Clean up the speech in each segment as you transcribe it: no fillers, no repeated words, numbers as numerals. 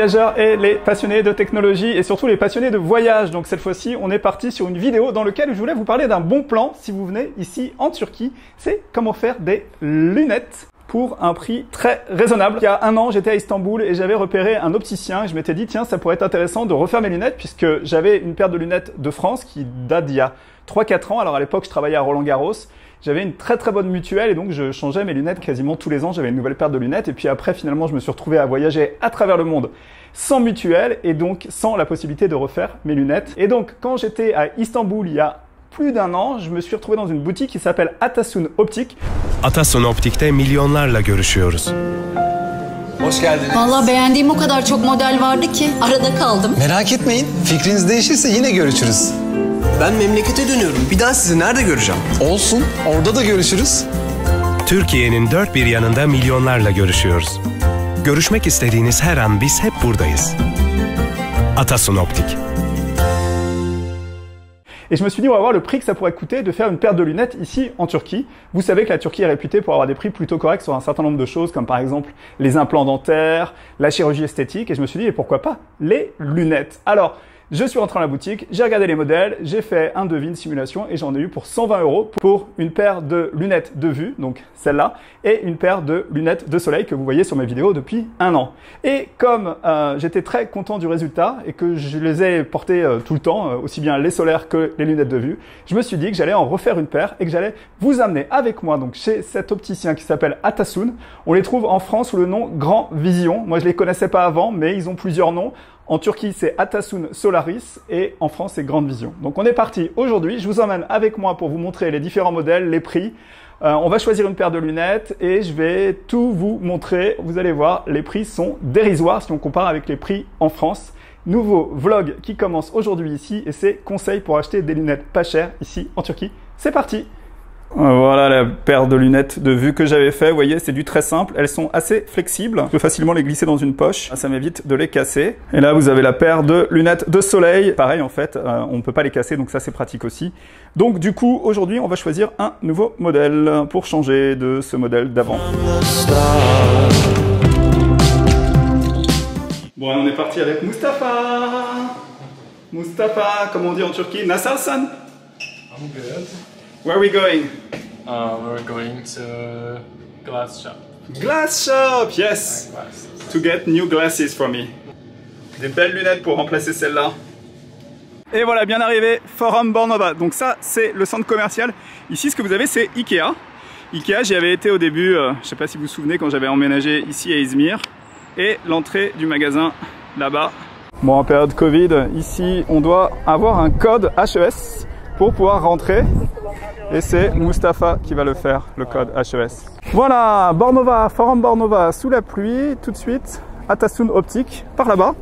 voyageurs et les passionnés de technologie et surtout les passionnés de voyage. Donc cette fois-ci, on est parti sur une vidéo dans laquelle je voulais vous parler d'un bon plan si vous venez ici en Turquie. C'est comment faire des lunettes pour un prix très raisonnable. Il y a un an, j'étais à Istanbul et j'avais repéré un opticien et je m'étais dit, tiens, ça pourrait être intéressant de refaire mes lunettes puisque j'avais une paire de lunettes de France qui date d'il y a 3-4 ans. Alors à l'époque, je travaillais à Roland-Garros. J'avais une très bonne mutuelle et donc je changeais mes lunettes quasiment tous les ans. J'avais une nouvelle paire de lunettes et puis après, finalement, je me suis retrouvé à voyager à travers le monde sans mutuelle et donc sans la possibilité de refaire mes lunettes. Et donc, quand j'étais à Istanbul il y a plus d'un an, je me suis retrouvé dans une boutique qui s'appelle Atasun Optik. Atasun Optik'te milyonlarla görüşüyoruz. Hoş geldiniz. Vallahi beğendiğim o kadar çok model vardı ki arada kaldım. Merak etmeyin. Fikriniz değişirse yine görüşürüz. Ben memlekete dönüyorum. Bir daha sizi nerede göreceğim? Olsun. Orada da görüşürüz. Türkiye'nin dört bir yanında milyonlarla görüşüyoruz. Görüşmek istediğiniz her an biz hep buradayız. Atasun Optik. Et je me suis dit, on va voir le prix que ça pourrait coûter de faire une paire de lunettes ici en Turquie. Vous savez que la Turquie est réputée pour avoir des prix plutôt corrects sur un certain nombre de choses, comme par exemple les implants dentaires, la chirurgie esthétique. Et je me suis dit, et pourquoi pas les lunettes? Alors, je suis rentré dans la boutique, j'ai regardé les modèles, j'ai fait un devis, une simulation et j'en ai eu pour 120 € pour une paire de lunettes de vue, donc celle-là, et une paire de lunettes de soleil que vous voyez sur mes vidéos depuis un an. Et comme j'étais très content du résultat et que je les ai portées tout le temps, aussi bien les solaires que les lunettes de vue, je me suis dit que j'allais en refaire une paire et que j'allais vous amener avec moi donc chez cet opticien qui s'appelle Atasun. On les trouve en France sous le nom Grand Vision. Moi, je les connaissais pas avant, mais ils ont plusieurs noms. En Turquie, c'est Atasun Solaris et en France, c'est Grande Vision. Donc, on est parti aujourd'hui. Je vous emmène avec moi pour vous montrer les différents modèles, les prix. On va choisir une paire de lunettes et je vais tout vous montrer. Vous allez voir, les prix sont dérisoires si on compare avec les prix en France. Nouveau vlog qui commence aujourd'hui ici et c'est conseils pour acheter des lunettes pas chères ici en Turquie. C'est parti! Voilà la paire de lunettes de vue que j'avais fait. Vous voyez, c'est du très simple. Elles sont assez flexibles. Je peux facilement les glisser dans une poche. Ça m'évite de les casser. Et là, vous avez la paire de lunettes de soleil. Pareil, en fait, on ne peut pas les casser, donc ça, c'est pratique aussi. Donc, du coup, aujourd'hui, on va choisir un nouveau modèle pour changer de ce modèle d'avant. Bon, on est parti avec Mustafa. Mustafa, comme on dit en Turquie, Nasılsın? I'm good. Where are we going? We're going to glass shop. Glass shop, yes! Glasses. To get new glasses for me. Des belles lunettes pour remplacer celles-là. Et voilà, bien arrivé, Forum Bornova. Donc ça, c'est le centre commercial. Ici, ce que vous avez, c'est Ikea. Ikea, j'y avais été au début, je ne sais pas si vous vous souvenez, quand j'avais emménagé ici à Izmir. Et l'entrée du magasin, là-bas. Bon, en période Covid, ici, on doit avoir un code HES pour pouvoir rentrer. Et c'est Mustafa qui va le faire, le code HES. Voilà, Bornova, Forum Bornova, sous la pluie, tout de suite, Atasun Optik, par là-bas.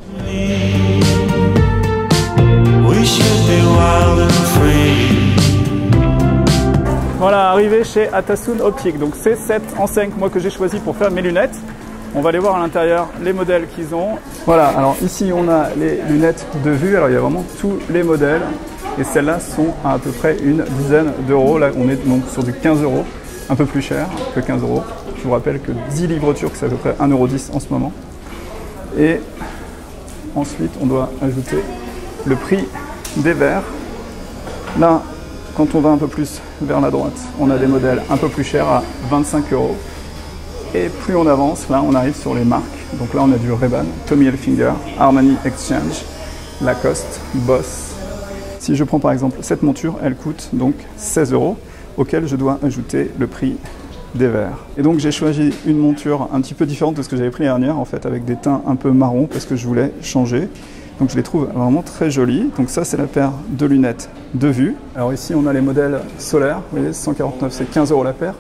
Voilà, arrivé chez Atasun Optik. Donc c'est cette enseigne moi que j'ai choisi pour faire mes lunettes. On va aller voir à l'intérieur les modèles qu'ils ont. Voilà, alors ici on a les lunettes de vue. Alors il y a vraiment tous les modèles. Et celles-là sont à peu près une dizaine d'euros. Là, on est donc sur du 15 €, un peu plus cher que 15 €. Je vous rappelle que 10 livres turcs, c'est à peu près 1,10 € en ce moment. Et ensuite, on doit ajouter le prix des verres. Là, quand on va un peu plus vers la droite, on a des modèles un peu plus chers à 25 €. Et plus on avance, là, on arrive sur les marques. Donc là, on a du Ray-Ban, Tommy Hilfiger, Armani Exchange, Lacoste, Boss. Si je prends par exemple cette monture, elle coûte donc 16 €, auquel je dois ajouter le prix des verres. Et donc j'ai choisi une monture un petit peu différente de ce que j'avais pris l'année dernière, en fait, avec des teints un peu marron, parce que je voulais changer. Donc je les trouve vraiment très jolies. Donc ça, c'est la paire de lunettes de vue. Alors ici, on a les modèles solaires. Vous voyez, 149, c'est 15 € la paire.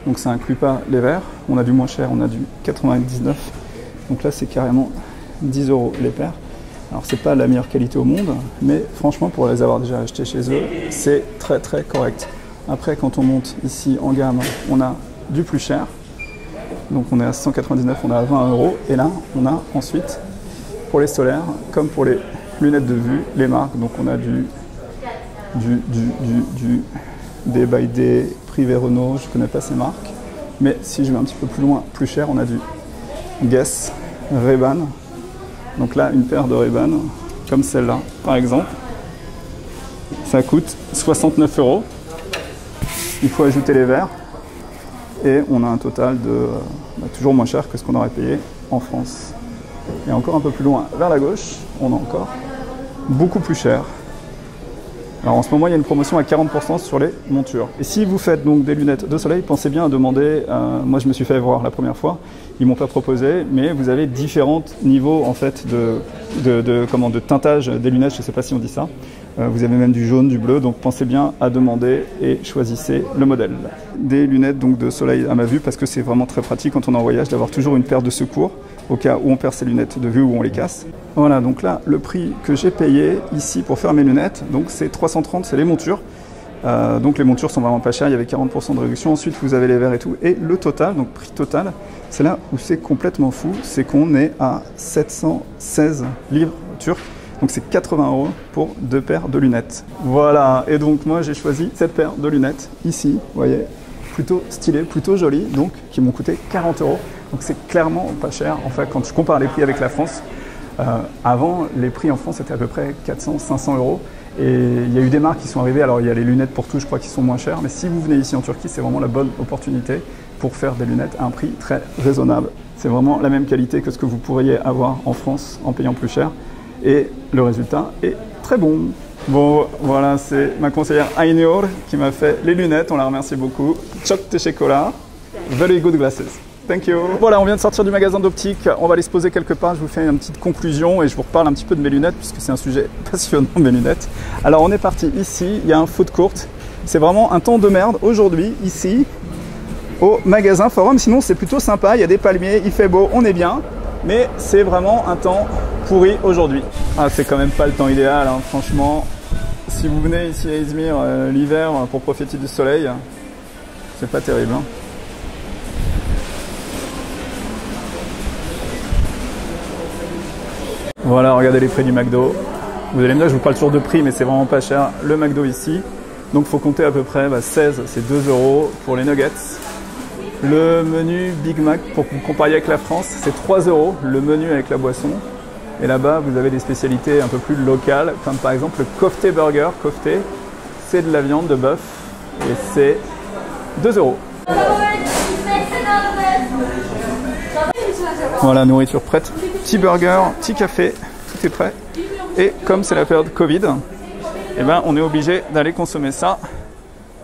Donc ça inclut pas les verres. On a du moins cher, on a du 99. Donc là, c'est carrément 10 € les paires. Alors c'est pas la meilleure qualité au monde, mais franchement pour les avoir déjà achetés chez eux, c'est très correct. Après quand on monte ici en gamme, on a du plus cher. Donc on est à 199, on est à 20 €. Et là on a ensuite, pour les solaires, comme pour les lunettes de vue, les marques. Donc on a du Day by Day, Privé Renault, je connais pas ces marques. Mais si je vais un petit peu plus loin, plus cher, on a du Guess, Ray-Ban, Donc là, une paire de Ray-Ban, comme celle-là, par exemple, ça coûte 69 €. Il faut ajouter les verres. Et on a un total de toujours moins cher que ce qu'on aurait payé en France. Et encore un peu plus loin, vers la gauche, on a encore beaucoup plus cher. Alors en ce moment, il y a une promotion à 40% sur les montures. Et si vous faites donc des lunettes de soleil, pensez bien à demander, moi je me suis fait voir la première fois, ils m'ont pas proposé, mais vous avez différents niveaux en fait de teintage des lunettes, je ne sais pas si on dit ça. Vous avez même du jaune, du bleu, donc pensez bien à demander et choisissez le modèle. Des lunettes donc de soleil à ma vue, parce que c'est vraiment très pratique quand on est en voyage d'avoir toujours une paire de secours au cas où on perd ses lunettes de vue ou on les casse. Voilà, donc là, le prix que j'ai payé ici pour faire mes lunettes, donc c'est 330, c'est les montures. Donc les montures sont vraiment pas chères, il y avait 40% de réduction. Ensuite, vous avez les verres et tout. Et le total, donc prix total, c'est là où c'est complètement fou, c'est qu'on est à 716 livres turcs. Donc c'est 80 € pour 2 paires de lunettes. Voilà, et donc moi j'ai choisi cette paire de lunettes ici, vous voyez, plutôt stylée, plutôt jolie, donc qui m'ont coûté 40 €. Donc c'est clairement pas cher. En fait, quand je compare les prix avec la France, avant les prix en France étaient à peu près 400-500 €. Et il y a eu des marques qui sont arrivées, alors il y a les lunettes pour tout, je crois, qui sont moins chères, mais si vous venez ici en Turquie, c'est vraiment la bonne opportunité pour faire des lunettes à un prix très raisonnable. C'est vraiment la même qualité que ce que vous pourriez avoir en France en payant plus cher. Et le résultat est très bon. Bon, voilà, c'est ma conseillère Aynur qui m'a fait les lunettes, on la remercie beaucoup. Çok teşekkürler. Very good glasses. Thank you. Voilà, on vient de sortir du magasin d'optique, on va aller se poser quelque part, je vous fais une petite conclusion et je vous reparle un petit peu de mes lunettes puisque c'est un sujet passionnant, mes lunettes. Alors on est parti ici, il y a un food court, c'est vraiment un temps de merde aujourd'hui, ici, au magasin Forum, sinon c'est plutôt sympa, il y a des palmiers, il fait beau, on est bien, mais c'est vraiment un temps pourri aujourd'hui. Ah, c'est quand même pas le temps idéal, hein, franchement, si vous venez ici à Izmir l'hiver pour profiter du soleil, c'est pas terrible, hein. Voilà, regardez les prix du McDo. Vous allez me dire, je vous parle toujours de prix, mais c'est vraiment pas cher. Le McDo ici, donc il faut compter à peu près 16, c'est 2 € pour les nuggets. Le menu Big Mac, pour que vous compariez avec la France, c'est 3 €, le menu avec la boisson. Et là-bas, vous avez des spécialités un peu plus locales, comme par exemple le kofte burger. Kofte, c'est de la viande de bœuf et c'est 2 €. Voilà, nourriture prête, petit burger, petit café, tout est prêt. Et comme c'est la période Covid, eh ben, on est obligé d'aller consommer ça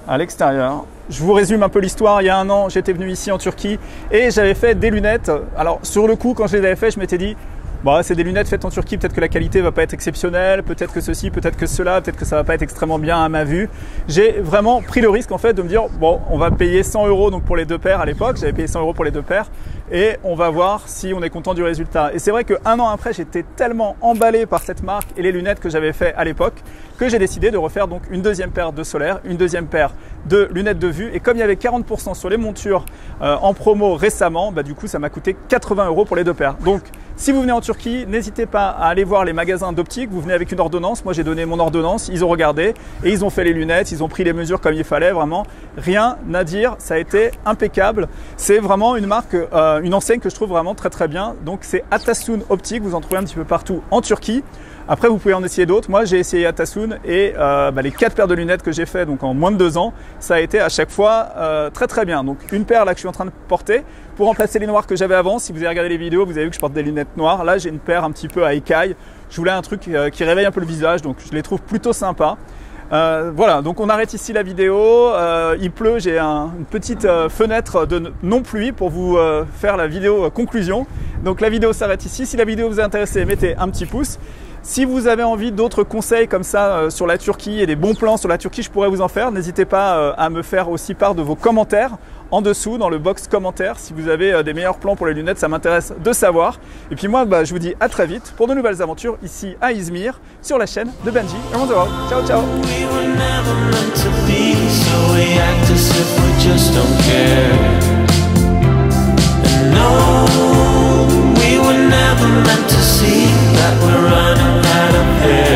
à l'extérieur. Je vous résume un peu l'histoire. Il y a un an, j'étais venu ici en Turquie et j'avais fait des lunettes. Alors sur le coup, quand je les avais fait, je m'étais dit, bah, c'est des lunettes faites en Turquie, peut-être que la qualité va pas être exceptionnelle, peut-être que ceci, peut-être que cela, peut-être que ça va pas être extrêmement bien à ma vue. J'ai vraiment pris le risque en fait de me dire, bon, on va payer 100 € donc pour les 2 paires à l'époque, j'avais payé 100 € pour les 2 paires et on va voir si on est content du résultat. Et c'est vrai qu'un an après, j'étais tellement emballé par cette marque et les lunettes que j'avais fait à l'époque que j'ai décidé de refaire donc une deuxième paire de solaires, une deuxième paire de lunettes de vue. Et comme il y avait 40% sur les montures en promo récemment, bah, du coup ça m'a coûté 80 € pour les 2 paires. Donc si vous venez en Turquie, n'hésitez pas à aller voir les magasins d'optique. Vous venez avec une ordonnance. Moi, j'ai donné mon ordonnance. Ils ont regardé et ils ont fait les lunettes. Ils ont pris les mesures comme il fallait. Vraiment, rien à dire. Ça a été impeccable. C'est vraiment une marque, une enseigne que je trouve vraiment très très bien. Donc, c'est Atasun Optique. Vous en trouvez un petit peu partout en Turquie. Après, vous pouvez en essayer d'autres. Moi, j'ai essayé Atasun et les 4 paires de lunettes que j'ai fait donc en moins de 2 ans, ça a été à chaque fois très très bien. Donc, une paire là que je suis en train de porter pour remplacer les noires que j'avais avant. Si vous avez regardé les vidéos, vous avez vu que je porte des lunettes noires. Là, j'ai une paire un petit peu à écaille. Je voulais un truc qui réveille un peu le visage, donc je les trouve plutôt sympas. Voilà, donc on arrête ici la vidéo. Il pleut, j'ai une petite fenêtre de non-pluie pour vous faire la vidéo conclusion. Donc la vidéo s'arrête ici. Si la vidéo vous a intéressé, mettez un petit pouce. Si vous avez envie d'autres conseils comme ça sur la Turquie et des bons plans sur la Turquie, je pourrais vous en faire. N'hésitez pas à me faire aussi part de vos commentaires en dessous dans le box commentaires. Si vous avez des meilleurs plans pour les lunettes, ça m'intéresse de savoir. Et puis moi, je vous dis à très vite pour de nouvelles aventures ici à Izmir sur la chaîne de Benji Around the World. Ciao, ciao. Never meant to see that we're running out of air.